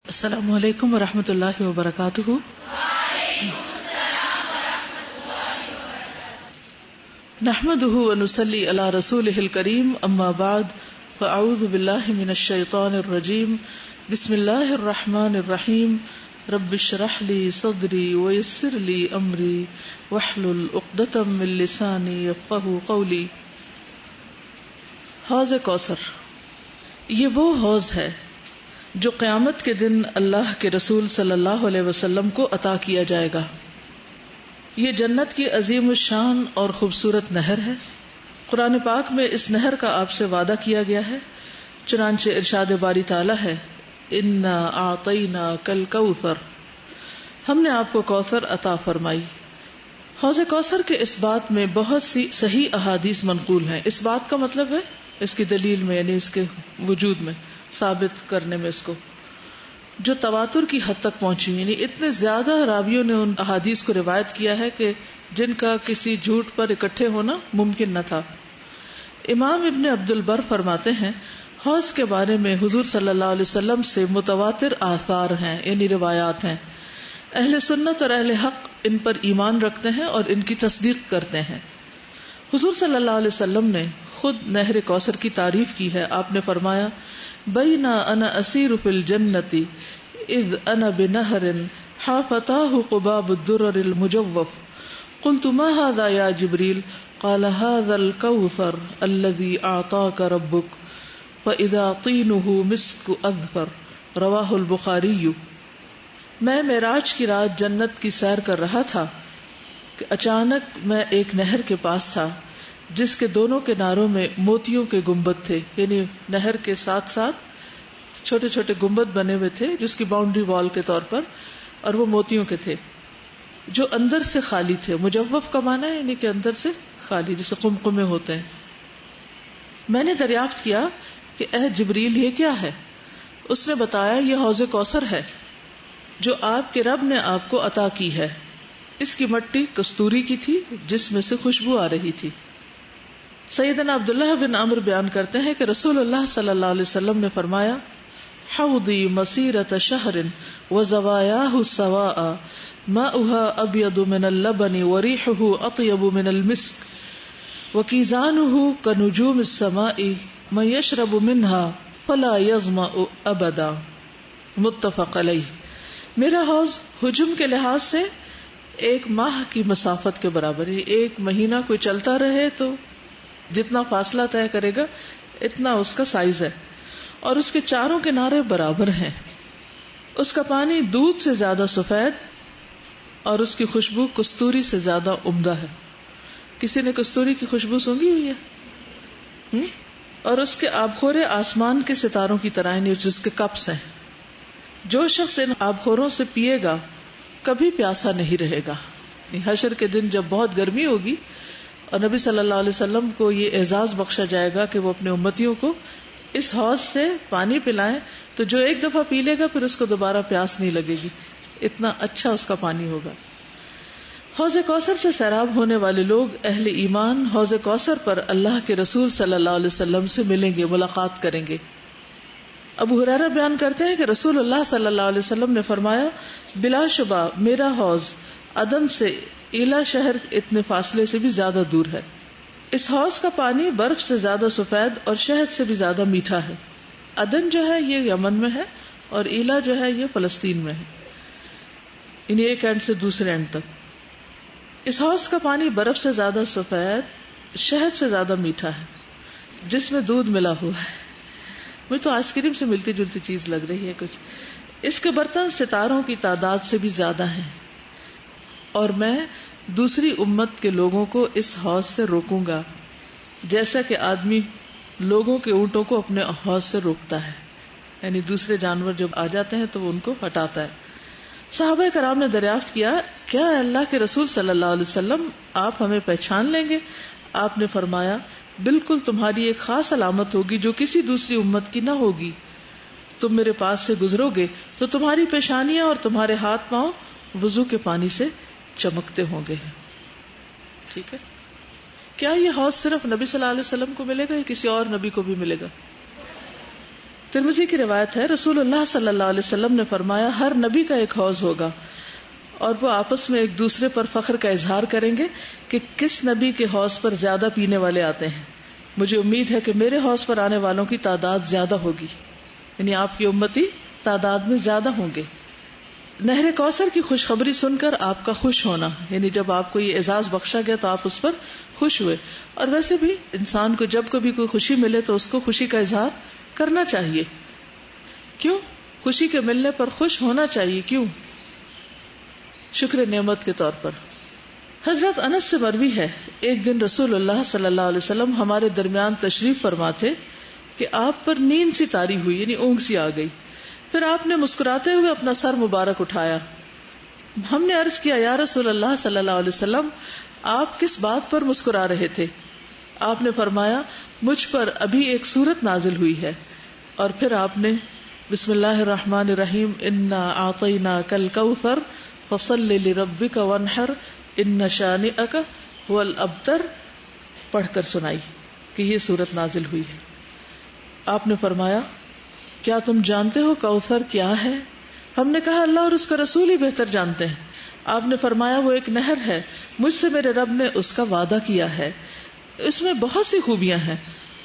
السلام علیکم ورحمۃ اللہ وبرکاتہ۔ نحمده ونصلی علی رسولہ الکریم، اما بعد فاعوذ باللہ من الشیطان الرجیم، بسم اللہ الرحمن الرحیم، رب اشرح لی صدری ویسر لی امری واحلل عقدۃ من لسانی یفقہوا قولی۔ حوض کوثر، یہ وہ حوض ہے جو قیامت کے دن اللہ کے رسول صلی اللہ علیہ وسلم کو عطا کیا جائے گا۔ یہ جنت کی عظیم الشان اور خوبصورت نہر ہے۔ قرآن پاک میں اس نہر کا آپ سے وعدہ کیا گیا ہے، چنانچہ ارشاد باری تعالی ہے، انا اعطیناک الکوثر، ہم نے آپ کو کوثر عطا فرمائی۔ حوض کوثر کے اس بات میں بہت سی صحیح احادیث منقول ہیں۔ اس بات کا مطلب ہے اس کی دلیل میں، یعنی اس کے وجود میں، ثابت کرنے میں، اس کو جو تواتر کی حد تک پہنچی، یعنی اتنے زیادہ راویوں نے ان احادیث کو روایت کیا ہے کہ جن کا کسی جھوٹ پر اکٹھے ہونا ممکن نہ تھا۔ امام ابن عبد البر فرماتے ہیں، حوض کے بارے میں حضور صلی اللہ علیہ وسلم سے متواتر آثار ہیں، یعنی روایات ہیں۔ اہل سنت اور اہل حق ان پر ایمان رکھتے ہیں اور ان کی تصدیق کرتے ہیں۔ حضور صلی اللہ علیہ وسلم نے خود نہر کوثر کی تعریف کی ہے۔ آپ نے فرمایا، بینا انا اسیر فی الجنت اذ انا بنہر حافتاہ قباب الدرر المجوف قلت ما هذا یا جبریل قال هذا الکوثر الذی اعطاک ربک فاذا طینہ مسک اظفر، رواہ البخاری۔ میں معراج کی رات جنت کی سیر کر رہا تھا کہ اچانک میں ایک نہر کے پاس تھا جس کے دونوں کناروں میں موتیوں کے گنبد تھے، یعنی نہر کے ساتھ ساتھ چھوٹے چھوٹے گنبد بنے ہوئے تھے جس کی باؤنڈری وال کے طور پر، اور وہ موتیوں کے تھے جو اندر سے خالی تھے۔ مجوف کا معنی ہے یعنی کہ اندر سے خالی، جسے قمقمے ہوتے ہیں۔ میں نے دریافت کیا کہ اے جبریل، یہ کیا ہے؟ اس نے بتایا، یہ حوض کوثر ہے جو آپ کے رب نے آپ کو عطا کی ہے۔ اس کی مٹی کستوری کی تھی جس میں سے خوشبو آ رہی تھی۔ سیدنا عبداللہ بن عمرو بیان کرتے ہیں کہ رسول اللہ صلی اللہ علیہ وسلم نے فرمایا، حوضی مسیرۃ شہر وزوایاہ سواء ماؤها ابیض من اللبن وریحہ اطیب من المسک وکیزانہ کنجوم السماء من یشرب منها فلا یظمأ ابدا، متفق علیہ۔ میرا حوض حجم کے لحاظ سے ایک ماہ کی مسافت کے برابر ہے۔ ایک مہینہ کوئی چلتا رہے تو جتنا فاصلہ طے کرے گا اتنا اس کا سائز ہے، اور اس کے چاروں کنارے برابر ہیں۔ اس کا پانی دودھ سے زیادہ سفید اور اس کی خوشبو کستوری سے زیادہ عمدہ ہے۔ کسی نے کستوری کی خوشبو سونگھی ہوئی ہے؟ اور اس کے آبخورے آسمان کے ستاروں کی طرح، یعنی جس کے کپس ہیں۔ جو شخص ان آبخوروں سے پیے گا کبھی پیاسا نہیں رہے گا۔ حشر کے دن جب بہت گرمی ہوگی اور نبی صلی اللہ علیہ وسلم کو یہ اعزاز بخشا جائے گا کہ وہ اپنے امتیوں کو اس حوض سے پانی پلائیں، تو جو ایک دفعہ پی لے گا پھر اس کو دوبارہ پیاس نہیں لگے گی، اتنا اچھا اس کا پانی ہوگا۔ حوض کوثر سے سیراب ہونے والے لوگ اہل ایمان حوض کوثر پر اللہ کے رسول صلی اللہ علیہ وسلم سے ملیں گے، ملاقات کریں گے۔ ابو ہریرہ بیان کرتے ہیں کہ رسول اللہ صلی اللہ علیہ وسلم نے فرمایا، بلا شبہ میرا حوض عدن سے ایلا شہر اتنے فاصلے سے بھی زیادہ دور ہے۔ اس حوض کا پانی برف سے زیادہ سفید اور شہد سے بھی زیادہ میٹھا ہے۔ عدن جو ہے یہ یمن میں ہے اور ایلا جو ہے یہ فلسطین میں ہے، یعنی ایک اینڈ سے دوسرے اینڈ تک۔ اس حوض کا پانی برف سے زیادہ سفید، شہد سے زیادہ میٹھا ہے، جس میں دودھ ملا ہوا ہے۔ مجھے تو آئس کریم سے ملتی جلتی چیز لگ رہی ہے کچھ۔ اس کے برتن ستاروں کی تعداد سے بھی زیادہ ہیں، اور میں دوسری امت کے لوگوں کو اس حوض سے روکوں گا جیسا کہ آدمی لوگوں کے اونٹوں کو اپنے حوض سے روکتا ہے، یعنی دوسرے جانور جب آ جاتے ہیں تو وہ ان کو ہٹاتا ہے۔ صحابہ کرام نے دریافت کیا، کیا اللہ کے رسول صلی اللہ علیہ وسلم آپ ہمیں پہچان لیں گے؟ آپ نے فرمایا، بالکل، تمہاری ایک خاص علامت ہوگی جو کسی دوسری امت کی نہ ہوگی۔ تم میرے پاس سے گزرو گے تو تمہاری پیشانیاں اور تمہارے ہاتھ پاؤں وضو کے پانی سے چمکتے ہوں گے۔ ٹھیک ہے، کیا یہ حوض صرف نبی صلی اللہ علیہ وسلم کو ملے گا یا کسی اور نبی کو بھی ملے گا؟ ترمذی کی روایت ہے، رسول اللہ صلی اللہ علیہ وسلم نے فرمایا ہر نبی کا ایک حوض ہوگا اور وہ آپس میں ایک دوسرے پر فخر کا اظہار کریں گے کہ کس نبی کے حوض پر زیادہ پینے والے آتے ہیں. مجھے امید ہے کہ میرے حوض پر آنے والوں کی تعداد زیادہ ہوگی، یعنی آپ کی امتی تعداد میں زیادہ ہوں گے. نہر کوثر کی خوشخبری سن کر آپ کا خوش ہونا، یعنی جب آپ کو یہ اعزاز بخشا گیا تو آپ اس پر خوش ہوئے. اور ویسے بھی انسان کو جب کبھی کوئی خوشی ملے تو اس کو خوشی کا اظہار کرنا چاہیے. کیوں؟ خوشی کے ملنے پر خوش ہونا چاہیے. کیوں؟ شکر نعمت کے طور پر. حضرت انس سے مروی ہے، ایک دن رسول اللہ صلی اللہ علیہ وسلم ہمارے درمیان تشریف فرما تھے کہ آپ پر نیند سی طاری ہوئی، یعنی اونگ سی آ گئی. پھر آپ نے مسکراتے ہوئے اپنا سر مبارک اٹھایا. ہم نے عرض کیا، یا رسول اللہ صلی اللہ علیہ وسلم، آپ کس بات پر مسکرا رہے تھے؟ آپ نے فرمایا، مجھ پر ابھی ایک سورت نازل ہوئی ہے. اور پھر آپ نے بسم اللہ الرحمن الرحیم انا اعطیناک الکوثر فصل لربک وانحر ان شانئک هو الابتر پڑھ کر سنائی کہ یہ سورت نازل ہوئی ہے. آپ نے فرمایا، کیا تم جانتے ہو کوثر کیا ہے؟ ہم نے کہا، اللہ اور اس کا رسول ہی بہتر جانتے ہیں. آپ نے فرمایا، وہ ایک نہر ہے، مجھ سے میرے رب نے اس کا وعدہ کیا ہے، اس میں بہت سی خوبیاں ہیں.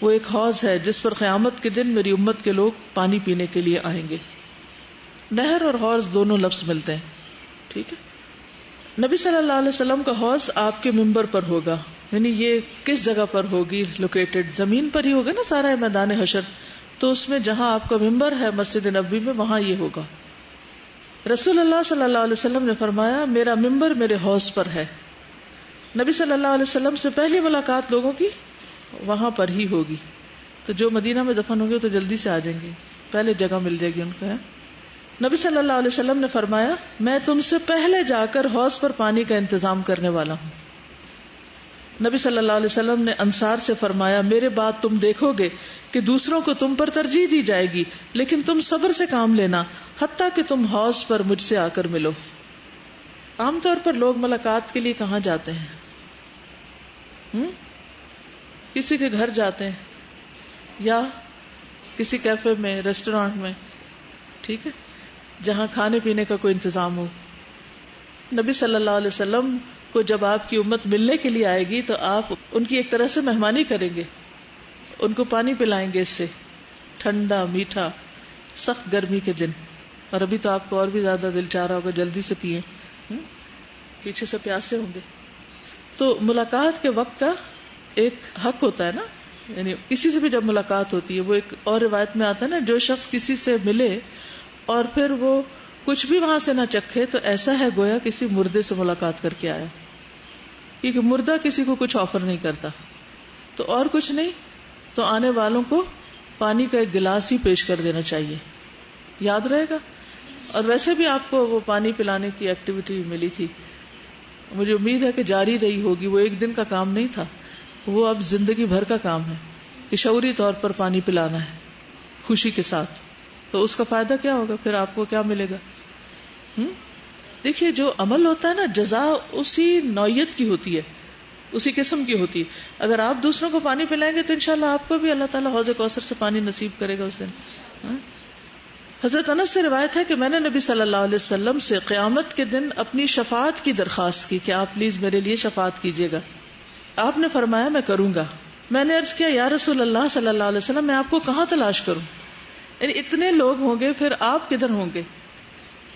وہ ایک حوض ہے جس پر قیامت کے دن میری امت کے لوگ پانی پینے کے لیے آئیں گے. نہر اور حوض دونوں لفظ ملتے ہیں. ٹھیک ہے. نبی صلی اللہ علیہ وسلم کا حوض آپ کے ممبر پر ہوگا، یعنی یہ کس جگہ پر ہوگی؟ لوکیٹڈ زمین پر ہی ہوگا نا سارا میدان حشر. تو اس میں جہاں آپ کا ممبر ہے مسجد نبوی میں، وہاں یہ ہوگا. رسول اللہ صلی اللہ علیہ وسلم نے فرمایا، میرا ممبر میرے حوض پر ہے. نبی صلی اللہ علیہ وسلم سے پہلی ملاقات لوگوں کی وہاں پر ہی ہوگی. تو جو مدینہ میں دفن ہوں گے تو جلدی سے آ جائیں گے، پہلے جگہ مل جائے گی ان کو. نبی صلی اللہ علیہ وسلم نے فرمایا، میں تم سے پہلے جا کر حوض پر پانی کا انتظام کرنے والا ہوں. نبی صلی اللہ علیہ وسلم نے انصار سے فرمایا، میرے بعد تم دیکھو گے کہ دوسروں کو تم پر ترجیح دی جائے گی، لیکن تم صبر سے کام لینا حتیٰ کہ تم حوض پر مجھ سے آ کر ملو. عام طور پر لوگ ملاقات کے لیے کہاں جاتے ہیں؟ کسی کے گھر جاتے ہیں یا کسی کیفے میں، ریسٹورانٹ میں، ٹھیک ہے، جہاں کھانے پینے کا کوئی انتظام ہو. نبی صلی اللہ علیہ وسلم کو جب آپ کی امت ملنے کے لیے آئے گی تو آپ ان کی ایک طرح سے مہمانی کریں گے، ان کو پانی پلائیں گے، اس سے ٹھنڈا میٹھا، سخت گرمی کے دن. اور ابھی تو آپ کو اور بھی زیادہ دل چاہ رہا ہوگا جلدی سے پیئیں، پیچھے سے پیاسے ہوں گے. تو ملاقات کے وقت کا ایک حق ہوتا ہے نا، یعنی کسی سے بھی جب ملاقات ہوتی ہے، وہ ایک اور روایت میں آتا ہے نا، جو شخص کسی سے ملے اور پھر وہ کچھ بھی وہاں سے نہ چکھے تو ایسا ہے گویا کسی مردے سے ملاقات کر کے آیا. کیونکہ مردہ کسی کو کچھ آفر نہیں کرتا، تو اور کچھ نہیں تو آنے والوں کو پانی کا ایک گلاس ہی پیش کر دینا چاہیے. یاد رہے گا. اور ویسے بھی آپ کو وہ پانی پلانے کی ایکٹیویٹی ملی تھی، مجھے امید ہے کہ جاری رہی ہوگی. وہ ایک دن کا کام نہیں تھا، وہ اب زندگی بھر کا کام ہے کہ شعوری طور پر پانی پلانا ہے خوشی کے ساتھ. تو اس کا فائدہ کیا ہوگا؟ پھر آپ کو کیا ملے گا؟ دیکھیے، جو عمل ہوتا ہے نا، جزا اسی نوعیت کی ہوتی ہے، اسی قسم کی ہوتی ہے. اگر آپ دوسروں کو پانی پلائیں گے تو انشاءاللہ آپ کو بھی اللہ تعالیٰ حوض کوثر سے پانی نصیب کرے گا اس دن. حضرت انس سے روایت ہے کہ میں نے نبی صلی اللہ علیہ وسلم سے قیامت کے دن اپنی شفاعت کی درخواست کی کہ آپ پلیز میرے لیے شفاعت کیجیے گا. آپ نے فرمایا، میں کروں گا. میں نے عرض کیا، یا رسول اللہ صلی اللہ علیہ وسلم، میں آپ کو کہاں تلاش کروں؟ یعنی اتنے لوگ ہوں گے، پھر آپ کدھر ہوں گے؟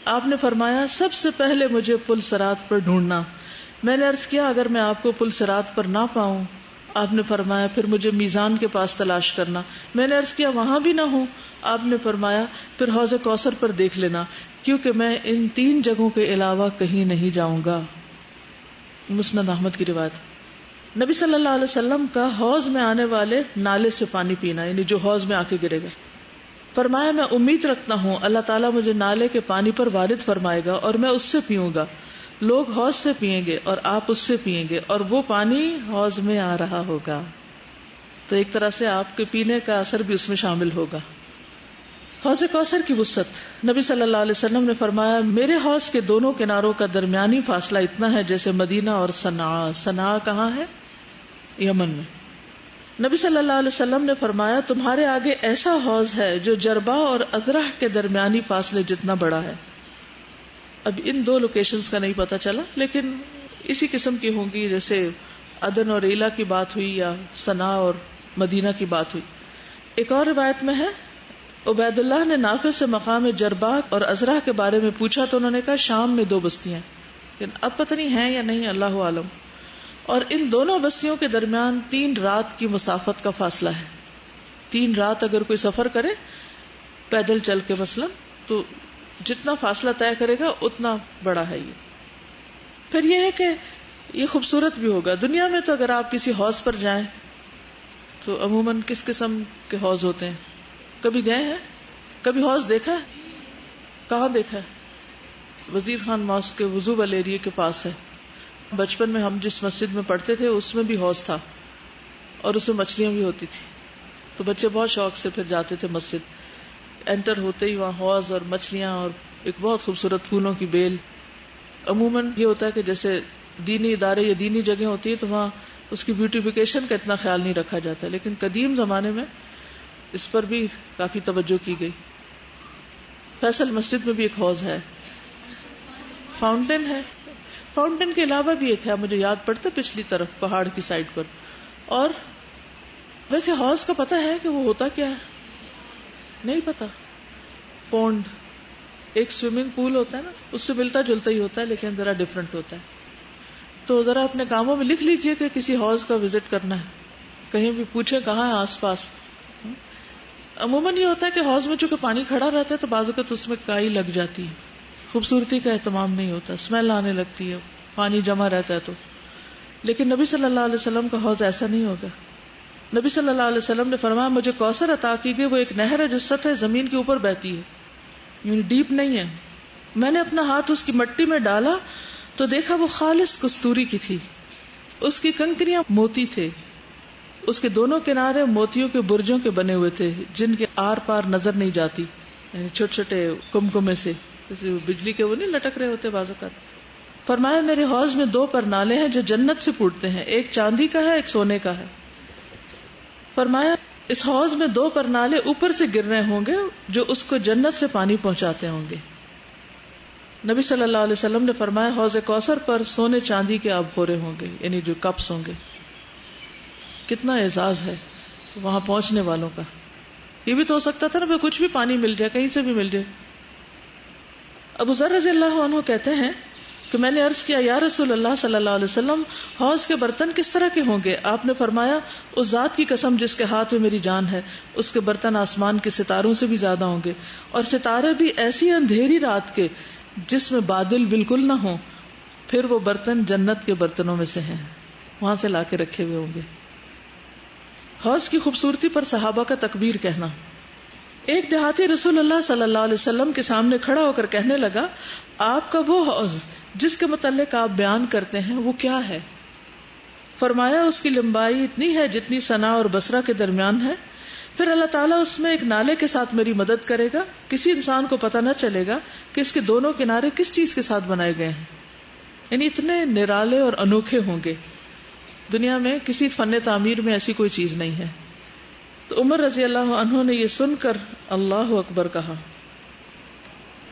آپ نے فرمایا، سب سے پہلے مجھے پل صراط پر ڈھونڈنا. میں نے عرض کیا، اگر میں آپ کو پل صراط پر نہ پاؤں؟ آپ نے فرمایا، پھر مجھے میزان کے پاس تلاش کرنا. میں نے عرض کیا، وہاں بھی نہ ہوں؟ آپ نے فرمایا، پھر حوض کوثر پر دیکھ لینا، کیونکہ میں ان 3 جگہوں کے علاوہ کہیں نہیں جاؤں گا. مسند احمد کی روایت. نبی صلی اللہ علیہ وسلم کا حوض میں آنے والے نالے سے پانی پینا، یعنی جو حوض میں آ کے گرے گا. فرمایا، میں امید رکھتا ہوں اللہ تعالیٰ مجھے نالے کے پانی پر وارد فرمائے گا اور میں اس سے پیوں گا. لوگ حوض سے پیئیں گے اور آپ اس سے پیئیں گے اور وہ پانی حوض میں آ رہا ہوگا. تو ایک طرح سے آپ کے پینے کا اثر بھی اس میں شامل ہوگا. حوض کوثر کی وسعت. نبی صلی اللہ علیہ وسلم نے فرمایا، میرے حوض کے دونوں کناروں کا درمیانی فاصلہ اتنا ہے جیسے مدینہ اور صنعاء. صنعاء کہاں ہے؟ یمن میں. نبی صلی اللہ علیہ وسلم نے فرمایا تمہارے آگے ایسا حوض ہے جو جربا اور ادرح کے درمیانی فاصلے جتنا بڑا ہے. اب ان دو لوکیشنز کا نہیں پتا چلا لیکن اسی قسم کی ہوں گی، جیسے عدن اور ایلا کی بات ہوئی یا صنع اور مدینہ کی بات ہوئی. ایک اور روایت میں ہے عبید اللہ نے نافع سے مقام جربا اور ازرہ کے بارے میں پوچھا تو انہوں نے کہا شام میں 2 بستیاں، لیکن اب پتہ نہیں ہیں یا نہیں، اللہ عالم. اور ان دونوں بستیوں کے درمیان 3 رات کی مسافت کا فاصلہ ہے. 3 رات اگر کوئی سفر کرے پیدل چل کے مثلا تو جتنا فاصلہ طے کرے گا اتنا بڑا ہے یہ. پھر یہ ہے کہ یہ خوبصورت بھی ہوگا. دنیا میں تو اگر آپ کسی حوض پر جائیں تو عموماً کس قسم کے حوض ہوتے ہیں؟ کبھی گئے ہیں؟ کبھی حوض دیکھا ہے؟ کہاں دیکھا ہے؟ وزیر خان ماسک کے وضو والے ایریے کے پاس ہے. بچپن میں ہم جس مسجد میں پڑھتے تھے اس میں بھی حوض تھا اور اس میں مچھلیاں بھی ہوتی تھی، تو بچے بہت شوق سے پھر جاتے تھے مسجد. انٹر ہوتے ہی وہاں حوض اور مچھلیاں اور ایک بہت خوبصورت پھولوں کی بیل. عموماً یہ ہوتا ہے کہ جیسے دینی ادارے یا دینی جگہ ہوتی ہے تو وہاں اس کی بیوٹیفیکیشن کا اتنا خیال نہیں رکھا جاتا، لیکن قدیم زمانے میں اس پر بھی کافی توجہ کی گئی. فیصل مسجد میں بھی ایک حوض ہے، فاؤنٹین ہے. فاؤنٹین کے علاوہ بھی ایک ہے، مجھے یاد پڑتا پچھلی طرف پہاڑ کی سائڈ پر. اور ویسے حوض کا پتہ ہے کہ وہ ہوتا کیا ہے؟ نہیں پتا. پونڈ ایک سوئمنگ پول ہوتا ہے نا، اس سے ملتا جلتا ہی ہوتا ہے لیکن ذرا ڈفرنٹ ہوتا ہے. تو ذرا اپنے کاموں میں لکھ لیجئے کہ کسی حوض کا وزٹ کرنا ہے، کہیں بھی پوچھیں کہاں ہے آس پاس. عموماً یہ ہوتا ہے کہ حوض میں چونکہ پانی کھڑا رہتا ہے تو بعض اوقات اس میں کائی لگ جاتی ہے، خوبصورتی کا اہتمام نہیں ہوتا، اسمیل آنے لگتی ہے، پانی جمع رہتا ہے تو. لیکن نبی صلی اللہ علیہ وسلم کا حوض ایسا نہیں ہوگا. نبی صلی اللہ علیہ وسلم نے فرمایا مجھے کوثر عطا کی گئی، وہ ایک نہر ہے جو سطح زمین کے اوپر بہتی ہے، یعنی ڈیپ نہیں ہے. میں نے اپنا ہاتھ اس کی مٹی میں ڈالا تو دیکھا وہ خالص کستوری کی تھی، اس کی کنکریاں موتی تھے، اس کے دونوں کنارے موتیوں کے برجوں کے بنے ہوئے تھے جن کے آر پار نظر نہیں جاتی، یعنی چھوٹے چھوٹے کمکمے سے جیسے بجلی کے وہ نہیں لٹک رہے ہوتے بعض اوقات. فرمایا میرے حوض میں 2 پرنالے ہیں جو جنت سے پھوٹتے ہیں، ایک چاندی کا ہے ایک سونے کا ہے. فرمایا اس حوض میں 2 پرنالے اوپر سے گر رہے ہوں گے جو اس کو جنت سے پانی پہنچاتے ہوں گے. نبی صلی اللہ علیہ وسلم نے فرمایا حوض کوثر پر سونے چاندی کے آب پورے ہوں گے، یعنی جو کپس ہوں گے. کتنا اعزاز ہے وہاں پہنچنے والوں کا. یہ بھی تو ہو سکتا تھا نا کہ کچھ بھی پانی مل جائے، کہیں سے بھی مل جائے. ابو ذر رضی اللہ عنہ کہتے ہیں کہ میں نے عرض کیا یا رسول اللہ صلی اللہ علیہ وسلم حوض کے برتن کس طرح کے ہوں گے؟ آپ نے فرمایا اس ذات کی قسم جس کے ہاتھ میں میری جان ہے، اس کے برتن آسمان کے ستاروں سے بھی زیادہ ہوں گے، اور ستارے بھی ایسی اندھیری رات کے جس میں بادل بالکل نہ ہوں. پھر وہ برتن جنت کے برتنوں میں سے ہیں، وہاں سے لا کے رکھے ہوئے ہوں گے. حوض کی خوبصورتی پر صحابہ کا تکبیر کہنا. ایک دیہاتی رسول اللہ صلی اللہ علیہ وسلم کے سامنے کھڑا ہو کر کہنے لگا آپ کا وہ حوض جس کے متعلق آپ بیان کرتے ہیں وہ کیا ہے؟ فرمایا اس کی لمبائی اتنی ہے جتنی صنع اور بصرہ کے درمیان ہے، پھر اللہ تعالیٰ اس میں ایک نالے کے ساتھ میری مدد کرے گا، کسی انسان کو پتہ نہ چلے گا کہ اس کے دونوں کنارے کس چیز کے ساتھ بنائے گئے ہیں. یعنی اتنے نرالے اور انوکھے ہوں گے، دنیا میں کسی فن تعمیر میں ایسی کوئی چیز نہیں ہے. تو عمر رضی اللہ عنہ نے یہ سن کر اللہ اکبر کہا.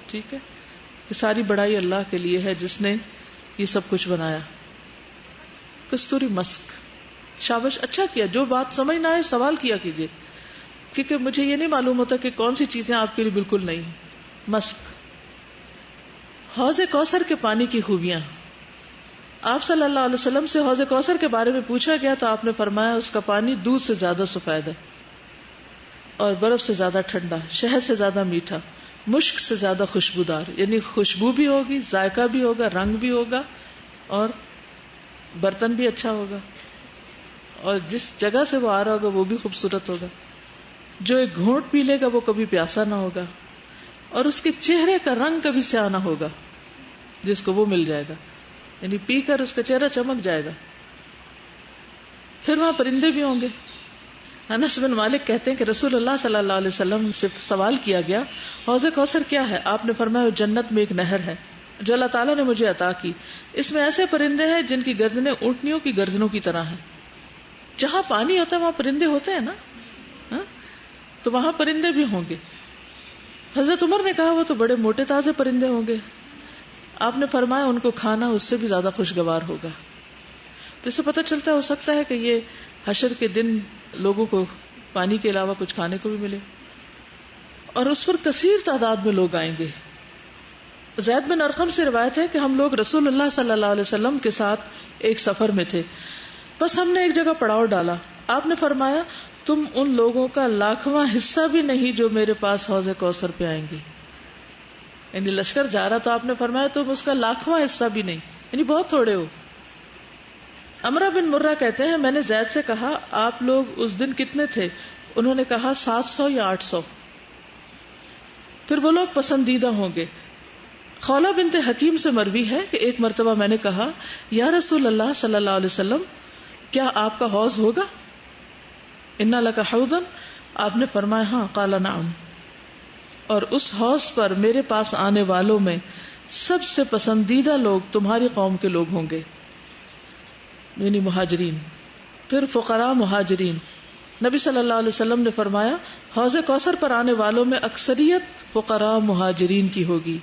ٹھیک ہے کہ ساری بڑائی اللہ کے لیے ہے جس نے یہ سب کچھ بنایا. کستوری مسک، شابش، اچھا کیا. جو بات سمجھ نہ آئے سوال کیا کیجیے، کیونکہ مجھے یہ نہیں معلوم ہوتا کہ کون سی چیزیں آپ کے لیے بالکل نہیں. مسک. حوض کوثر کے پانی کی خوبیاں. آپ صلی اللہ علیہ وسلم سے حوض کوثر کے بارے میں پوچھا گیا تو آپ نے فرمایا اس کا پانی دودھ سے زیادہ سفید ہے اور برف سے زیادہ ٹھنڈا، شہد سے زیادہ میٹھا، مشک سے زیادہ خوشبودار. یعنی خوشبو بھی ہوگی، ذائقہ بھی ہوگا، رنگ بھی ہوگا اور برتن بھی اچھا ہوگا، اور جس جگہ سے وہ آ رہا ہوگا وہ بھی خوبصورت ہوگا. جو ایک گھونٹ پی لے گا وہ کبھی پیاسا نہ ہوگا، اور اس کے چہرے کا رنگ کبھی سیاہ نہ ہوگا جس کو وہ مل جائے گا، یعنی پی کر اس کا چہرہ چمک جائے گا. پھر وہاں پرندے بھی ہوں گے. انس بن مالک کہتے ہیں کہ رسول اللہ صلی اللہ علیہ وسلم سے سوال کیا گیا حوض کوثر کیا ہے؟ آپ نے فرمایا جنت میں ایک نہر ہے جو اللہ تعالیٰ نے مجھے عطا کی، اس میں ایسے پرندے ہیں جن کی گردنیں اونٹنیوں کی گردنوں کی طرح ہیں. جہاں پانی ہوتا ہے وہاں پرندے ہوتے ہیں نا، ہاں؟ تو وہاں پرندے بھی ہوں گے. حضرت عمر نے کہا وہ تو بڑے موٹے تازے پرندے ہوں گے. آپ نے فرمایا ان کو کھانا اس سے بھی زیادہ خوشگوار ہوگا. تو اس سے پتہ چلتا ہے ہو سکتا ہے کہ یہ حشر کے دن لوگوں کو پانی کے علاوہ کچھ کھانے کو بھی ملے، اور اس پر کثیر تعداد میں لوگ آئیں گے. زید بن ارقم سے روایت ہے کہ ہم لوگ رسول اللہ صلی اللہ علیہ وسلم کے ساتھ ایک سفر میں تھے، بس ہم نے ایک جگہ پڑاؤ ڈالا. آپ نے فرمایا تم ان لوگوں کا 1,00,000واں حصہ بھی نہیں جو میرے پاس حوض کوثر پہ آئیں گے. یعنی لشکر جا رہا تو آپ نے فرمایا تم اس کا 1,00,000واں حصہ بھی نہیں، یعنی بہت تھوڑے ہو. امرہ بن مرہ کہتے ہیں میں نے زید سے کہا آپ لوگ اس دن کتنے تھے؟ انہوں نے کہا 700 یا 800. پھر وہ لوگ پسندیدہ ہوں گے. خولہ بنت حکیم سے مروی ہے کہ ایک مرتبہ میں نے کہا یا رسول اللہ صلی اللہ علیہ وسلم کیا آپ کا حوض ہوگا؟ انا لک حوضا، آپ نے فرمایا ہاں. قال نعم. اور اس حوض پر میرے پاس آنے والوں میں سب سے پسندیدہ لوگ تمہاری قوم کے لوگ ہوں گے، یعنی مہاجرین. پھر فقراء مہاجرین. نبی صلی اللہ علیہ وسلم نے فرمایا حوض کوثر پر آنے والوں میں اکثریت فقراء مہاجرین کی ہوگی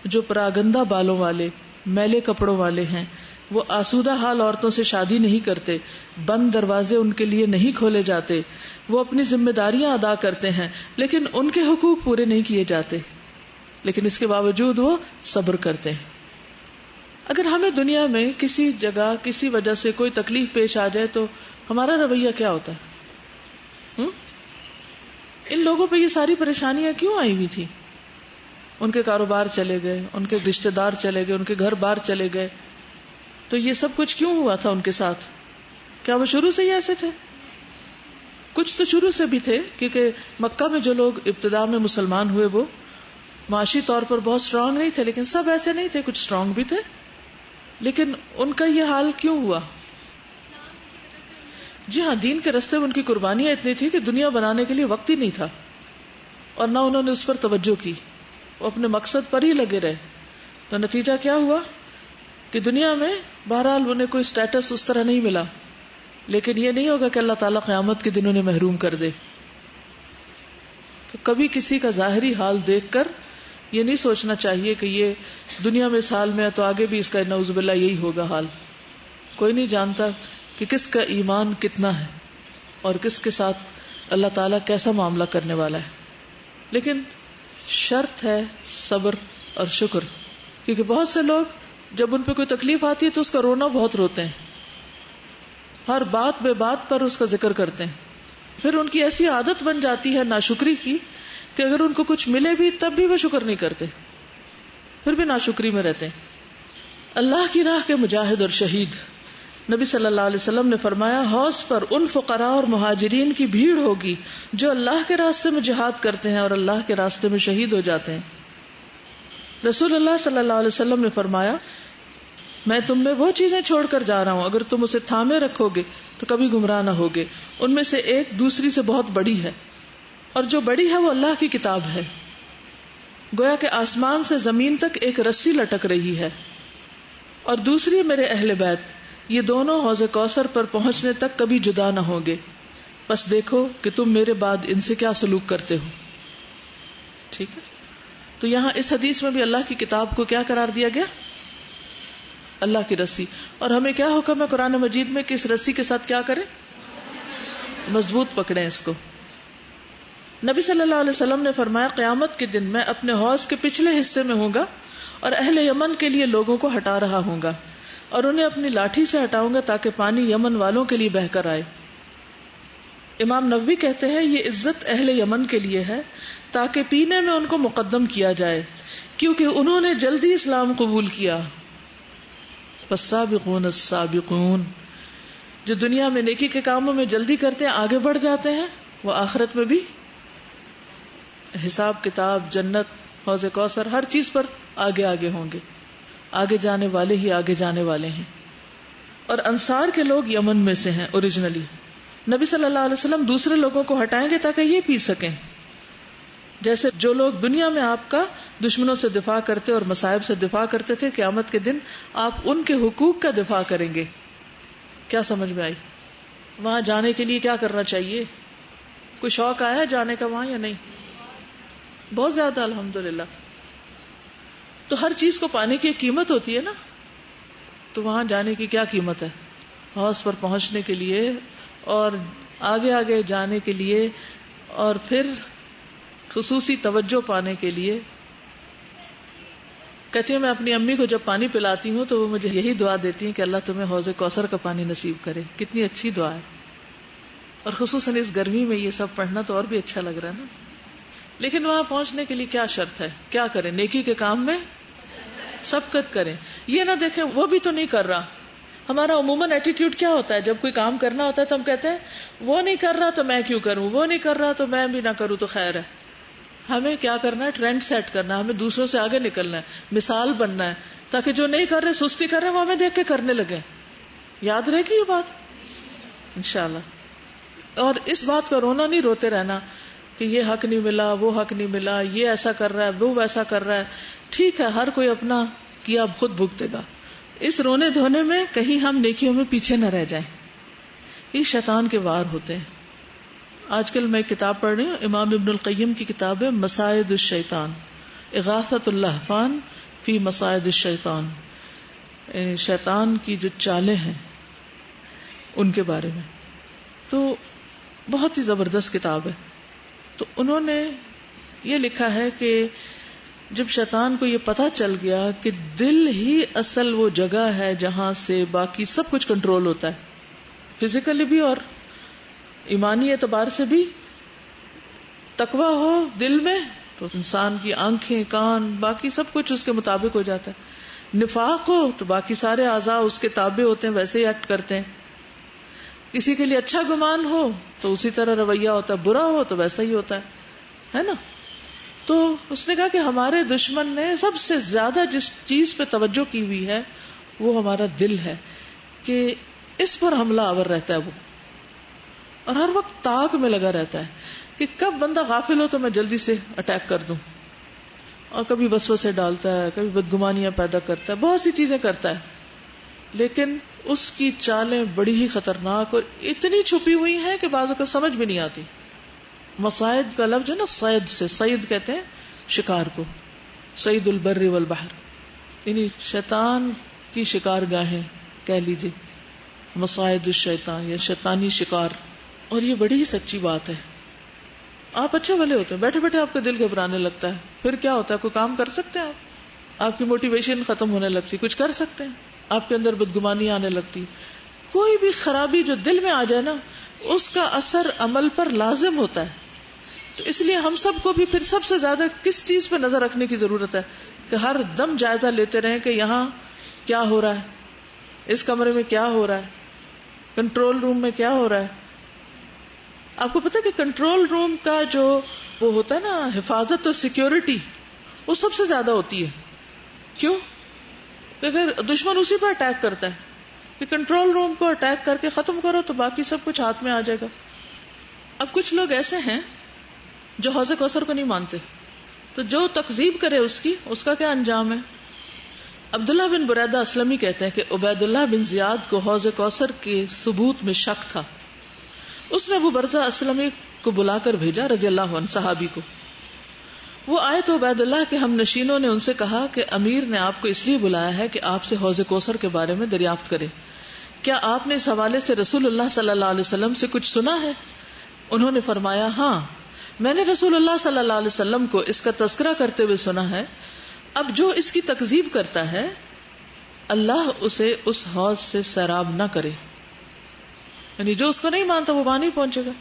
جو پراگندہ بالوں والے، میلے کپڑوں والے ہیں. وہ آسودہ حال عورتوں سے شادی نہیں کرتے، بند دروازے ان کے لیے نہیں کھولے جاتے، وہ اپنی ذمہ داریاں ادا کرتے ہیں لیکن ان کے حقوق پورے نہیں کیے جاتے، لیکن اس کے باوجود وہ صبر کرتے ہیں. اگر ہمیں دنیا میں کسی جگہ کسی وجہ سے کوئی تکلیف پیش آ جائے تو ہمارا رویہ کیا ہوتا ہے؟ ان لوگوں پہ یہ ساری پریشانیاں کیوں آئی ہوئی تھی؟ ان کے کاروبار چلے گئے، ان کے رشتہ دار چلے گئے، ان کے گھر بار چلے گئے، تو یہ سب کچھ کیوں ہوا تھا ان کے ساتھ؟ کیا وہ شروع سے ہی ایسے تھے؟ کچھ تو شروع سے بھی تھے، کیونکہ مکہ میں جو لوگ ابتدا میں مسلمان ہوئے وہ معاشی طور پر بہت اسٹرانگ نہیں تھے، لیکن سب ایسے نہیں تھے، کچھ اسٹرانگ بھی تھے. لیکن ان کا یہ حال کیوں ہوا؟ جی ہاں، دین کے راستے میں ان کی قربانیاں اتنی تھی کہ دنیا بنانے کے لیے وقت ہی نہیں تھا، اور نہ انہوں نے اس پر توجہ کی، وہ اپنے مقصد پر ہی لگے رہے. تو نتیجہ کیا ہوا کہ دنیا میں بہرحال انہیں کوئی سٹیٹس اس طرح نہیں ملا، لیکن یہ نہیں ہوگا کہ اللہ تعالیٰ قیامت کے دن انہیں محروم کر دے. تو کبھی کسی کا ظاہری حال دیکھ کر یہ نہیں سوچنا چاہیے کہ یہ دنیا میں اس حال میں ہے تو آگے بھی اس کا نعوذ باللہ یہی ہوگا حال. کوئی نہیں جانتا کہ کس کا ایمان کتنا ہے اور کس کے ساتھ اللہ تعالیٰ کیسا معاملہ کرنے والا ہے. لیکن شرط ہے صبر اور شکر، کیونکہ بہت سے لوگ جب ان پہ کوئی تکلیف آتی ہے تو اس کا رونا بہت روتے ہیں، ہر بات بے بات پر اس کا ذکر کرتے ہیں. پھر ان کی ایسی عادت بن جاتی ہے ناشکری کی کہ اگر ان کو کچھ ملے بھی تب بھی وہ شکر نہیں کرتے، پھر بھی ناشکری میں رہتے ہیں. اللہ کی راہ کے مجاہد اور شہید. نبی صلی اللہ علیہ وسلم نے فرمایا حوض پر ان فقراء اور مہاجرین کی بھیڑ ہوگی جو اللہ کے راستے میں جہاد کرتے ہیں اور اللہ کے راستے میں شہید ہو جاتے ہیں. رسول اللہ صلی اللہ علیہ وسلم نے فرمایا میں تم میں وہ چیزیں چھوڑ کر جا رہا ہوں، اگر تم اسے تھامے رکھو گے تو کبھی گمراہ نہ ہوگے. ان میں سے ایک دوسری سے بہت بڑی ہے، اور جو بڑی ہے وہ اللہ کی کتاب ہے. گویا کہ آسمان سے زمین تک ایک رسی لٹک رہی ہے. اور دوسری میرے اہل بیت، یہ دونوں حوض کوثر پر پہنچنے تک کبھی جدا نہ ہوں گے، بس دیکھو کہ تم میرے بعد ان سے کیا سلوک کرتے ہو. ٹھیک ہے، تو یہاں اس حدیث میں بھی اللہ کی کتاب کو کیا قرار دیا گیا؟ اللہ کی رسی. اور ہمیں کیا حکم ہے قرآن مجید میں کہ اس رسی کے ساتھ کیا کریں؟ مضبوط پکڑیں اس کو. نبی صلی اللہ علیہ وسلم نے فرمایا قیامت کے دن میں اپنے حوض کے پچھلے حصے میں ہوں گا اور اہل یمن کے لیے لوگوں کو ہٹا رہا ہوں گا اور انہیں اپنی لاٹھی سے ہٹاؤں گا تاکہ پانی یمن والوں کے لیے بہہ کر آئے. امام نووی کہتے ہیں یہ عزت اہل یمن کے لیے ہے تاکہ پینے میں ان کو مقدم کیا جائے کیونکہ انہوں نے جلدی اسلام قبول کیا. فالسابقون السابقون، جو دنیا میں نیکی کے کاموں میں جلدی کرتے ہیں آگے بڑھ جاتے ہیں، وہ آخرت میں بھی حساب کتاب، جنت، حوض کوثر، ہر چیز پر آگے آگے ہوں گے. آگے جانے والے ہی آگے جانے والے ہیں. اور انصار کے لوگ یمن میں سے ہیں اوریجنلی. نبی صلی اللہ علیہ وسلم دوسرے لوگوں کو ہٹائیں گے تاکہ یہ پی سکیں. جیسے جو لوگ دنیا میں آپ کا دشمنوں سے دفاع کرتے اور مصائب سے دفاع کرتے تھے، قیامت کے دن آپ ان کے حقوق کا دفاع کریں گے. کیا سمجھ میں آئی؟ وہاں جانے کے لیے کیا کرنا چاہیے؟ کوئی شوق آیا ہے جانے کا وہاں یا نہیں؟ بہت زیادہ الحمدللہ. تو ہر چیز کو پانے کی ایک قیمت ہوتی ہے نا. تو وہاں جانے کی کیا قیمت ہے؟ حوض پر پہنچنے کے لیے اور آگے آگے جانے کے لیے اور پھر خصوصی توجہ پانے کے لیے. کہتی ہوں میں اپنی امی کو جب پانی پلاتی ہوں تو وہ مجھے یہی دعا دیتی ہیں کہ اللہ تمہیں حوض کوثر کا پانی نصیب کرے. کتنی اچھی دعا ہے. اور خصوصاً اس گرمی میں یہ سب پڑھنا تو اور بھی اچھا لگ رہا ہے نا. لیکن وہاں پہنچنے کے لیے کیا شرط ہے؟ کیا کریں؟ نیکی کے کام میں سبقت کریں. یہ نہ دیکھیں وہ بھی تو نہیں کر رہا. ہمارا عموماً ایٹیٹیوڈ کیا ہوتا ہے جب کوئی کام کرنا ہوتا ہے تو ہم کہتے ہیں وہ نہیں کر رہا تو میں کیوں کروں, وہ نہیں کر رہا تو میں بھی نہ کروں تو خیر ہے. ہمیں کیا کرنا ہے؟ ٹرینڈ سیٹ کرنا ہے. ہمیں دوسروں سے آگے نکلنا ہے, مثال بننا ہے, تاکہ جو نہیں کر رہے, سستی کر رہے وہ ہمیں دیکھ کے کرنے لگے. یاد رہے گی یہ بات انشاءاللہ. اور اس بات کا رونا نہیں روتے رہنا کہ یہ حق نہیں ملا, وہ حق نہیں ملا, یہ ایسا کر رہا ہے, وہ ویسا کر رہا ہے. ٹھیک ہے, ہر کوئی اپنا کیا خود بھگتے گا. اس رونے دھونے میں کہیں ہم نیکیوں میں پیچھے نہ رہ جائیں. یہ شیطان کے وار ہوتے ہیں. آج کل میں ایک کتاب پڑھ رہی ہوں, امام ابن القیم کی کتاب ہے مصائد الشیطان, اغاثۃ اللہفان فی مصائد الشیطان. شیطان کی جو چالیں ہیں ان کے بارے میں. تو بہت ہی زبردست کتاب ہے. تو انہوں نے یہ لکھا ہے کہ جب شیطان کو یہ پتا چل گیا کہ دل ہی اصل وہ جگہ ہے جہاں سے باقی سب کچھ کنٹرول ہوتا ہے, فزیکلی بھی اور ایمانی اعتبار سے بھی. تقویٰ ہو دل میں تو انسان کی آنکھیں, کان, باقی سب کچھ اس کے مطابق ہو جاتا ہے. نفاق ہو تو باقی سارے اعضاء اس کے تابع ہوتے ہیں, ویسے ہی ایکٹ کرتے ہیں. کسی کے لیے اچھا گمان ہو تو اسی طرح رویہ ہوتا ہے, برا ہو تو ویسا ہی ہوتا ہے نا. تو اس نے کہا کہ ہمارے دشمن نے سب سے زیادہ جس چیز پہ توجہ کی ہوئی ہے وہ ہمارا دل ہے, کہ اس پر حملہ آور رہتا ہے وہ, اور ہر وقت تاک میں لگا رہتا ہے کہ کب بندہ غافل ہو تو میں جلدی سے اٹیک کر دوں. اور کبھی وسوسے ڈالتا ہے, کبھی بدگمانیاں پیدا کرتا ہے, بہت سی چیزیں کرتا ہے. لیکن اس کی چالیں بڑی ہی خطرناک اور اتنی چھپی ہوئی ہیں کہ بعضوں کو سمجھ بھی نہیں آتی. مصائد کا لفظ ہے نا, صید سے, صید کہتے ہیں شکار کو, صید البر والبحر, یعنی شیطان کی شکار گاہیں کہہ لیجیے, مصائد الشیطان یا شیطانی شکار. اور یہ بڑی ہی سچی بات ہے. آپ اچھے بھلے ہوتے ہیں, بیٹھے بیٹھے آپ کا دل گھبرانے لگتا ہے, پھر کیا ہوتا ہے؟ کوئی کام کر سکتے ہیں آپ کی موٹیویشن ختم ہونے لگتی, کچھ کر سکتے ہیں, آپ کے اندر بدگمانی آنے لگتی. کوئی بھی خرابی جو دل میں آ جائے نا, اس کا اثر عمل پر لازم ہوتا ہے. تو اس لیے ہم سب کو بھی پھر سب سے زیادہ کس چیز پہ نظر رکھنے کی ضرورت ہے کہ ہر دم جائزہ لیتے رہیں کہ یہاں کیا ہو رہا ہے, اس کمرے میں کیا ہو رہا ہے, کنٹرول روم میں کیا ہو رہا ہے. آپ کو پتا کہ کنٹرول روم کا جو وہ ہوتا ہے نا حفاظت اور سیکیورٹی, وہ سب سے زیادہ ہوتی ہے. کیوں؟ کہ اگر دشمن اسی پہ اٹیک کرتا ہے کہ کنٹرول روم کو اٹیک کر کے ختم کرو تو باقی سب کچھ ہاتھ میں آ جائے گا. اب کچھ لوگ ایسے ہیں جو حوض کوثر کو نہیں مانتے, تو جو تکذیب کرے اس کا کیا انجام ہے؟ عبداللہ بن بریدہ اسلمی کہتے ہیں کہ عبید اللہ بن زیاد کو حوض کوثر کے ثبوت میں شک تھا. اس نے ابو برزہ اسلمی کو بلا کر بھیجا رضی اللہ عنہ, صحابی کو. وہ آئے تو عبید اللہ کے ہم نشینوں نے ان سے کہا کہ امیر نے آپ کو اس لیے بلایا ہے کہ آپ سے حوض کوثر کے بارے میں دریافت کرے. کیا آپ نے اس حوالے سے رسول اللہ صلی اللہ علیہ وسلم سے کچھ سنا ہے؟ انہوں نے فرمایا, ہاں, میں نے رسول اللہ صلی اللہ علیہ وسلم کو اس کا تذکرہ کرتے ہوئے سنا ہے. اب جو اس کی تکذیب کرتا ہے اللہ اسے اس حوض سے سیراب نہ کرے. یعنی جو اس کو نہیں مانتا وہ وہاں نہیں پہنچے گا.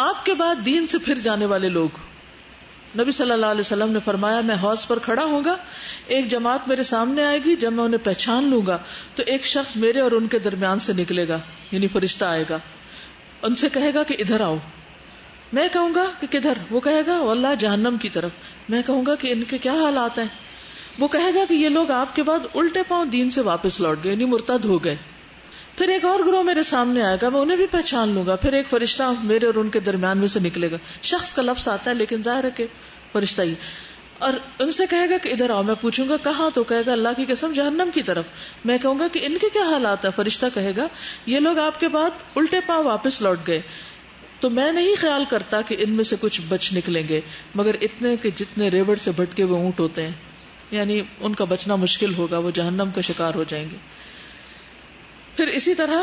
آپ کے بعد دین سے پھر جانے والے لوگ, نبی صلی اللہ علیہ وسلم نے فرمایا, میں حوض پر کھڑا ہوں گا, ایک جماعت میرے سامنے آئے گی, جب میں انہیں پہچان لوں گا تو ایک شخص میرے اور ان کے درمیان سے نکلے گا, یعنی فرشتہ آئے گا, ان سے کہے گا کہ ادھر آؤ. میں کہوں گا کہ کدھر؟ وہ کہے گا واللہ جہنم کی طرف. میں کہوں گا کہ ان کے کیا حالات ہیں؟ وہ کہے گا کہ یہ لوگ آپ کے بعد الٹے پاؤں دین سے واپس لوٹ گئے, یعنی مرتد ہو گئے. پھر ایک اور گروہ میرے سامنے آئے گا, میں انہیں بھی پہچان لوں گا, پھر ایک فرشتہ میرے اور ان کے درمیان میں سے نکلے گا. شخص کا لفظ آتا ہے لیکن ظاہر ہے کہ فرشتہ ہی. اور ان سے کہے گا کہ ادھر آؤ. میں پوچھوں گا کہاں؟ تو کہے گا اللہ کی قسم جہنم کی طرف. میں کہوں گا کہ ان کے کیا حالات ہیں؟ فرشتہ کہے گا یہ لوگ آپ کے بعد الٹے پاؤں واپس لوٹ گئے، تو میں نہیں خیال کرتا کہ ان میں سے کچھ بچ نکلیں گے، مگر اتنے کہ جتنے ریوڑ سے بھٹکے ہوئے اونٹ ہوتے ہیں، یعنی ان کا بچنا مشکل ہوگا، وہ جہنم کا شکار ہو جائیں گے. پھر اسی طرح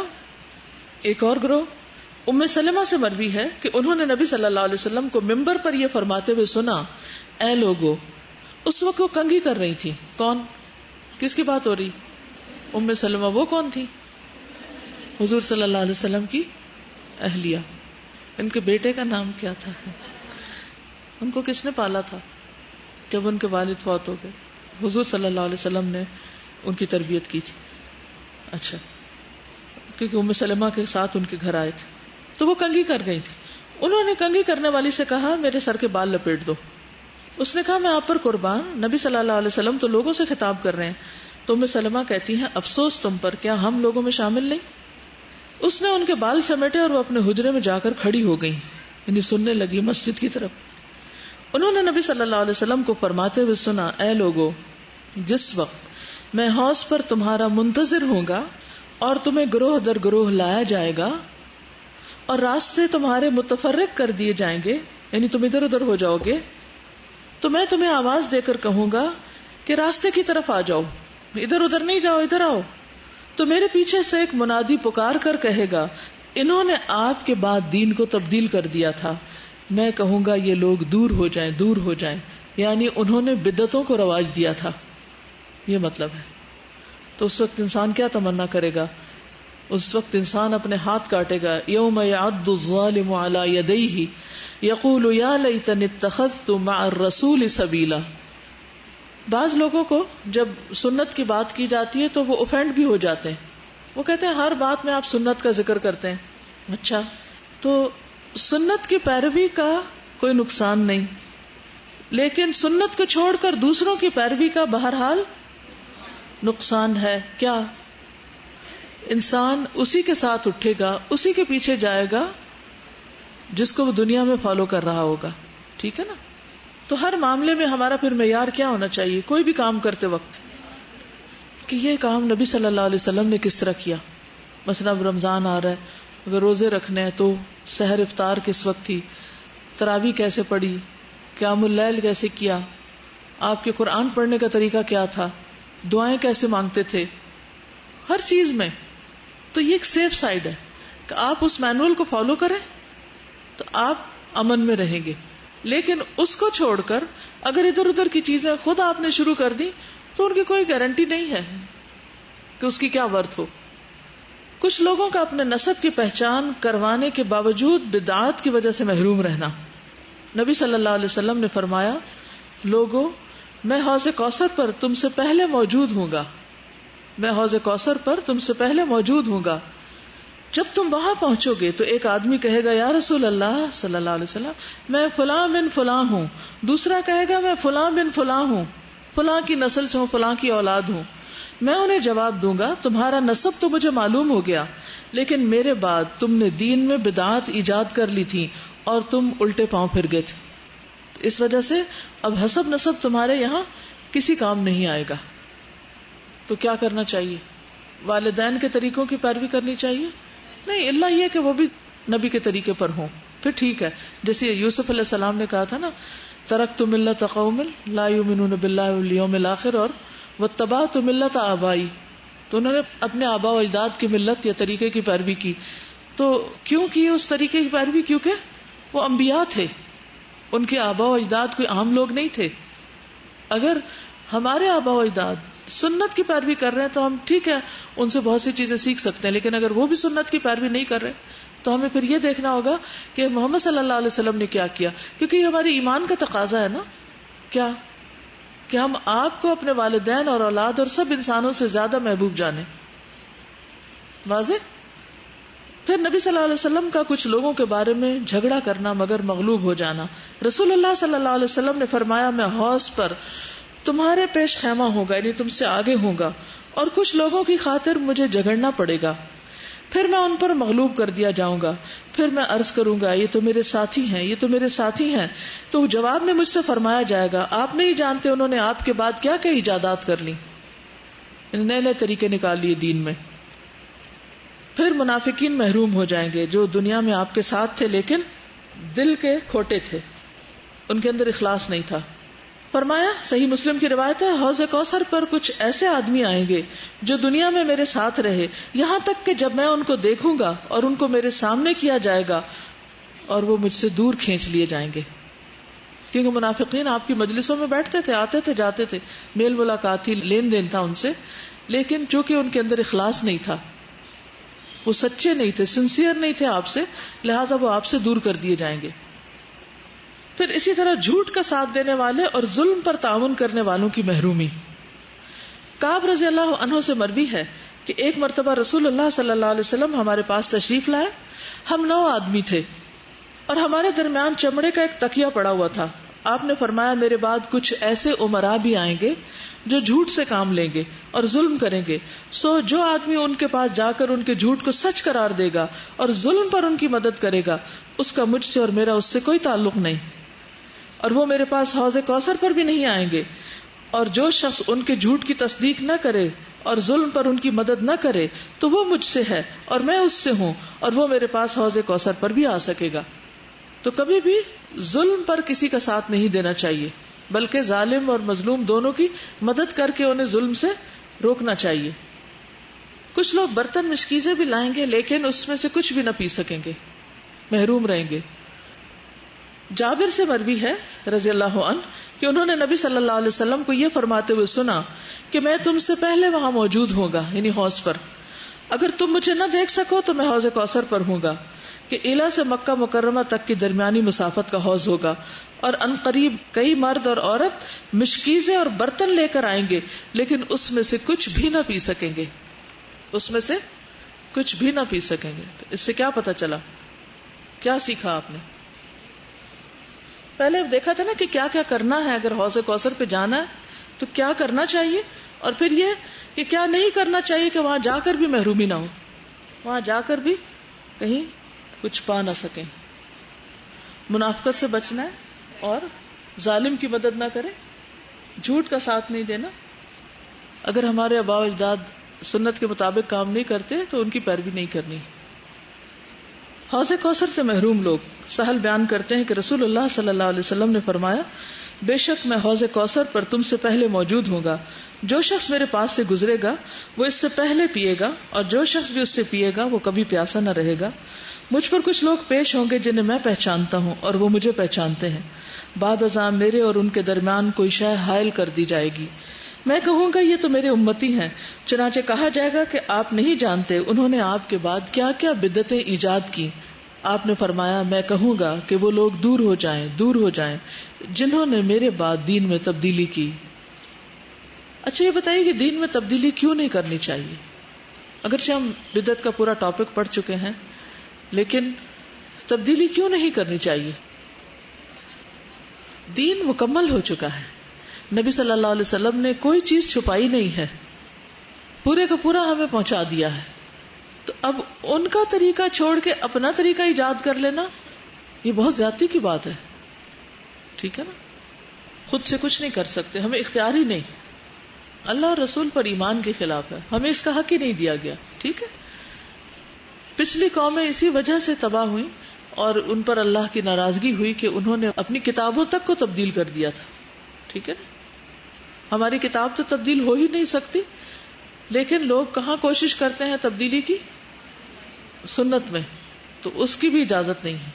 ایک اور گروہ ام سلمہ سے مروی ہے کہ انہوں نے نبی صلی اللہ علیہ وسلم کو ممبر پر یہ فرماتے ہوئے سنا، اے لوگو. اس وقت وہ کنگھی کر رہی تھی. کون؟ کس کی بات ہو رہی؟ ام سلمہ. وہ کون تھی؟ حضور صلی اللہ علیہ وسلم کی اہلیہ. ان کے بیٹے کا نام کیا تھا؟ ان کو کس نے پالا تھا جب ان کے والد فوت ہو گئے؟ حضور صلی اللہ علیہ وسلم نے ان کی تربیت کی تھی. اچھا، کیونکہ ام سلمہ کے ساتھ ان کے گھر آئے تھے تو وہ کنگھی کر گئی تھی. انہوں نے کنگھی کرنے والی سے کہا میرے سر کے بال لپیٹ دو. اس نے کہا میں آپ پر قربان، نبی صلی اللہ علیہ وسلم تو لوگوں سے خطاب کر رہے ہیں. تو ام سلمہ کہتی ہیں افسوس تم پر، کیا ہم لوگوں میں شامل نہیں؟ اس نے ان کے بال سمیٹے اور وہ اپنے حجرے میں جا کر کھڑی ہو گئی، یعنی سننے لگی مسجد کی طرف. انہوں نے نبی صلی اللہ علیہ وسلم کو فرماتے ہوئے سنا، اے لوگو، جس وقت میں حوض پر تمہارا منتظر ہوں گا اور تمہیں گروہ در گروہ لایا جائے گا اور راستے تمہارے متفرق کر دیے جائیں گے، یعنی تم ادھر ادھر ہو جاؤ گے، تو میں تمہیں آواز دے کر کہوں گا کہ راستے کی طرف آ جاؤ، ادھر ادھر نہیں جاؤ، ادھر آؤ. تو میرے پیچھے سے ایک منادی پکار کر کہے گا انہوں نے آپ کے بعد دین کو تبدیل کر دیا تھا. میں کہوں گا یہ لوگ دور ہو جائیں، دور ہو جائیں، یعنی انہوں نے بدعتوں کو رواج دیا تھا، یہ مطلب ہے. تو اس وقت انسان کیا تمنا کرے گا؟ اس وقت انسان اپنے ہاتھ کاٹے گا. یوم یعض الظالم علی یدیہ یقول یا لیتنی اتخذت مع الرسول سبیلا. بعض لوگوں کو جب سنت کی بات کی جاتی ہے تو وہ اوفینڈ بھی ہو جاتے ہیں. وہ کہتے ہیں ہر بات میں آپ سنت کا ذکر کرتے ہیں. اچھا، تو سنت کی پیروی کا کوئی نقصان نہیں، لیکن سنت کو چھوڑ کر دوسروں کی پیروی کا بہرحال نقصان ہے. کیا؟ انسان اسی کے ساتھ اٹھے گا، اسی کے پیچھے جائے گا جس کو وہ دنیا میں فالو کر رہا ہوگا. ٹھیک ہے نا؟ تو ہر معاملے میں ہمارا پھر معیار کیا ہونا چاہیے کوئی بھی کام کرتے وقت، کہ یہ کام نبی صلی اللہ علیہ وسلم نے کس طرح کیا. مثلا اب رمضان آ رہا ہے، اگر روزے رکھنے ہیں تو سحر افطار کس وقت تھی، تراویح کیسے پڑھی، قیام اللیل کیسے کیا، آپ کے قرآن پڑھنے کا طریقہ کیا تھا، دعائیں کیسے مانگتے تھے، ہر چیز میں. تو یہ ایک سیف سائڈ ہے کہ آپ اس مینول کو فالو کریں تو آپ امن میں رہیں گے. لیکن اس کو چھوڑ کر اگر ادھر ادھر کی چیزیں خود آپ نے شروع کر دی تو ان کی کوئی گارنٹی نہیں ہے کہ اس کی کیا ورتھ ہو. کچھ لوگوں کا اپنے نسب کی پہچان کروانے کے باوجود بدعات کی وجہ سے محروم رہنا. نبی صلی اللہ علیہ وسلم نے فرمایا، لوگوں، میں حوض کوثر پر تم سے پہلے موجود ہوں گا، میں حوض کوثر پر تم سے پہلے موجود ہوں گا. جب تم وہاں پہنچو گے تو ایک آدمی کہے گا یا رسول اللہ صلی اللہ علیہ وسلم میں فلاں بن فلاں ہوں، دوسرا کہے گا میں فلاں بن فلاں ہوں، فلاں کی نسل سے ہوں، فلاں کی اولاد ہوں. میں انہیں جواب دوں گا تمہارا نسب تو مجھے معلوم ہو گیا، لیکن میرے بعد تم نے دین میں بدعات ایجاد کر لی تھی اور تم الٹے پاؤں پھر گئے تھے. اس وجہ سے اب حسب نسب تمہارے یہاں کسی کام نہیں آئے گا. تو کیا کرنا چاہیے؟ والدین کے طریقوں کی پیروی کرنی چاہیے؟ نہیں، اللہ یہ کہ وہ بھی نبی کے طریقے پر ہوں، پھر ٹھیک ہے. جیسے یوسف علیہ السلام نے کہا تھا نا، ترکت ملت قوم لا یؤمنون باللہ والیوم الاخر اور واتبعت ملت آبائی. تو انہوں نے اپنے آبا و اجداد کی ملت یا طریقے کی پیروی کی. تو کیوں کی اس طریقے کی پیروی؟ کیونکہ وہ انبیاء تھے، ان کے آبا و اجداد کوئی عام لوگ نہیں تھے. اگر ہمارے آبا و اجداد سنت کی پیروی کر رہے ہیں تو ہم ٹھیک ہے ان سے بہت سی چیزیں سیکھ سکتے ہیں، لیکن اگر وہ بھی سنت کی پیروی نہیں کر رہے تو ہمیں پھر یہ دیکھنا ہوگا کہ محمد صلی اللہ علیہ وسلم نے کیا کیا، کیونکہ یہ ہماری ایمان کا تقاضا ہے نا. کیا کہ ہم آپ کو اپنے والدین اور اولاد اور سب انسانوں سے زیادہ محبوب جانیں. واضح؟ پھر نبی صلی اللہ علیہ وسلم کا کچھ لوگوں کے بارے میں جھگڑا کرنا مگر مغلوب ہو جانا. رسول اللہ صلی اللہ علیہ وسلم نے فرمایا، میں حوض پر تمہارے پیش خیمہ ہوگا، یعنی تم سے آگے ہوگا، اور کچھ لوگوں کی خاطر مجھے جھگڑنا پڑے گا. پھر میں ان پر مغلوب کر دیا جاؤں گا. پھر میں عرض کروں گا یہ تو میرے ساتھی ہیں، یہ تو میرے ساتھی ہیں. تو جواب میں مجھ سے فرمایا جائے گا آپ نہیں جانتے انہوں نے آپ کے بعد کیا کیا ایجادات کر لی، نئے نئے طریقے نکال لیے دین میں. پھر منافقین محروم ہو جائیں گے جو دنیا میں آپ کے ساتھ تھے لیکن دل کے کھوٹے تھے، ان کے اندر اخلاص نہیں تھا. فرمایا صحیح مسلم کی روایت ہے حوض کوثر پر کچھ ایسے آدمی آئیں گے جو دنیا میں میرے ساتھ رہے، یہاں تک کہ جب میں ان کو دیکھوں گا اور ان کو میرے سامنے کیا جائے گا اور وہ مجھ سے دور کھینچ لیے جائیں گے. کیونکہ منافقین آپ کی مجلسوں میں بیٹھتے تھے، آتے تھے، جاتے تھے، میل ملاقات تھی، لین دین تھا ان سے، لیکن چونکہ ان کے اندر اخلاص نہیں تھا، وہ سچے نہیں تھے، سنسیئر نہیں تھے آپ سے، لہذا وہ آپ سے دور کر دیے جائیں گے. پھر اسی طرح جھوٹ کا ساتھ دینے والے اور ظلم پر تعاون کرنے والوں کی محرومی. کعب رضی اللہ عنہ سے مروی ہے کہ ایک مرتبہ رسول اللہ صلی اللہ علیہ وسلم ہمارے پاس تشریف لائے. ہم 9 آدمی تھے اور ہمارے درمیان چمڑے کا ایک تکیہ پڑا ہوا تھا. آپ نے فرمایا میرے بعد کچھ ایسے امراء بھی آئیں گے جو جھوٹ سے کام لیں گے اور ظلم کریں گے، سو جو آدمی ان کے پاس جا کر ان کے جھوٹ کو سچ قرار دے گا اور ظلم پر ان کی مدد کرے گا اس کا مجھ سے اور میرا اس سے کوئی تعلق نہیں، اور وہ میرے پاس حوض کوثر پر بھی نہیں آئیں گے. اور جو شخص ان کے جھوٹ کی تصدیق نہ کرے اور ظلم پر ان کی مدد نہ کرے تو وہ مجھ سے ہے اور میں اس سے ہوں، اور وہ میرے پاس حوض کوثر پر بھی آ سکے گا. تو کبھی بھی ظلم پر کسی کا ساتھ نہیں دینا چاہیے، بلکہ ظالم اور مظلوم دونوں کی مدد کر کے انہیں ظلم سے روکنا چاہیے. کچھ لوگ برتن مشکیزیں بھی لائیں گے لیکن اس میں سے کچھ بھی نہ پی سکیں گے، محروم رہیں گے. جابر سے مروی ہے رضی اللہ عنہ کہ انہوں نے نبی صلی اللہ علیہ وسلم کو یہ فرماتے ہوئے سنا کہ میں تم سے پہلے وہاں موجود ہوں گا، یعنی حوض پر. اگر تم مجھے نہ دیکھ سکو تو میں حوض کوثر پر ہوں گا کہ ایلا سے مکہ مکرمہ تک کی درمیانی مسافت کا حوض ہوگا، اور ان قریب کئی مرد اور عورت مشکیزیں اور برتن لے کر آئیں گے لیکن اس میں سے کچھ بھی نہ پی سکیں گے، اس میں سے کچھ بھی نہ پی سکیں گے. تو اس سے کیا پتا چلا، کیا سیکھا آپ نے؟ پہلے دیکھا تھا نا کہ کیا کیا کرنا ہے، اگر حوض کوثر پہ جانا ہے تو کیا کرنا چاہیے، اور پھر یہ کہ کیا نہیں کرنا چاہیے کہ وہاں جا کر بھی محرومی نہ ہو، وہاں جا کر بھی کہیں کچھ پا نہ سکیں. منافقت سے بچنا ہے اور ظالم کی مدد نہ کرے، جھوٹ کا ساتھ نہیں دینا. اگر ہمارے آباء و اجداد سنت کے مطابق کام نہیں کرتے تو ان کی پیروی نہیں کرنی. حوض کوثر سے محروم لوگ. سہل بیان کرتے ہیں کہ رسول اللہ صلی اللہ علیہ وسلم نے فرمایا بے شک میں حوض کوثر پر تم سے پہلے موجود ہوں گا، جو شخص میرے پاس سے گزرے گا وہ اس سے پہلے پیے گا اور جو شخص بھی اس سے پیے گا وہ کبھی پیاسا نہ رہے گا. مجھ پر کچھ لوگ پیش ہوں گے جنہیں میں پہچانتا ہوں اور وہ مجھے پہچانتے ہیں. بعد ازاں میرے اور ان کے درمیان کوئی شے حائل کر دی جائے گی، میں کہوں گا یہ تو میرے امتی ہیں، چنانچہ کہا جائے گا کہ آپ نہیں جانتے انہوں نے آپ کے بعد کیا کیا بدعتیں ایجاد کی. آپ نے فرمایا میں کہوں گا کہ وہ لوگ دور ہو جائیں، دور ہو جائیں جنہوں نے میرے بعد دین میں تبدیلی کی. اچھا یہ بتائیے کہ دین میں تبدیلی کیوں نہیں کرنی چاہیے؟ اگرچہ ہم بدعت کا پورا ٹاپک پڑھ چکے ہیں لیکن تبدیلی کیوں نہیں کرنی چاہیے؟ دین مکمل ہو چکا ہے، نبی صلی اللہ علیہ وسلم نے کوئی چیز چھپائی نہیں ہے، پورے کا پورا ہمیں پہنچا دیا ہے. تو اب ان کا طریقہ چھوڑ کے اپنا طریقہ ایجاد کر لینا یہ بہت زیادتی کی بات ہے. ٹھیک ہے نا، خود سے کچھ نہیں کر سکتے، ہمیں اختیار ہی نہیں. اللہ اور رسول پر ایمان کے خلاف ہے، ہمیں اس کا حق ہی نہیں دیا گیا. ٹھیک ہے، پچھلی قومیں اسی وجہ سے تباہ ہوئی اور ان پر اللہ کی ناراضگی ہوئی کہ انہوں نے اپنی کتابوں تک کو تبدیل کر دیا تھا. ٹھیک ہے نا، ہماری کتاب تو تبدیل ہو ہی نہیں سکتی، لیکن لوگ کہاں کوشش کرتے ہیں تبدیلی کی؟ سنت میں، تو اس کی بھی اجازت نہیں ہے.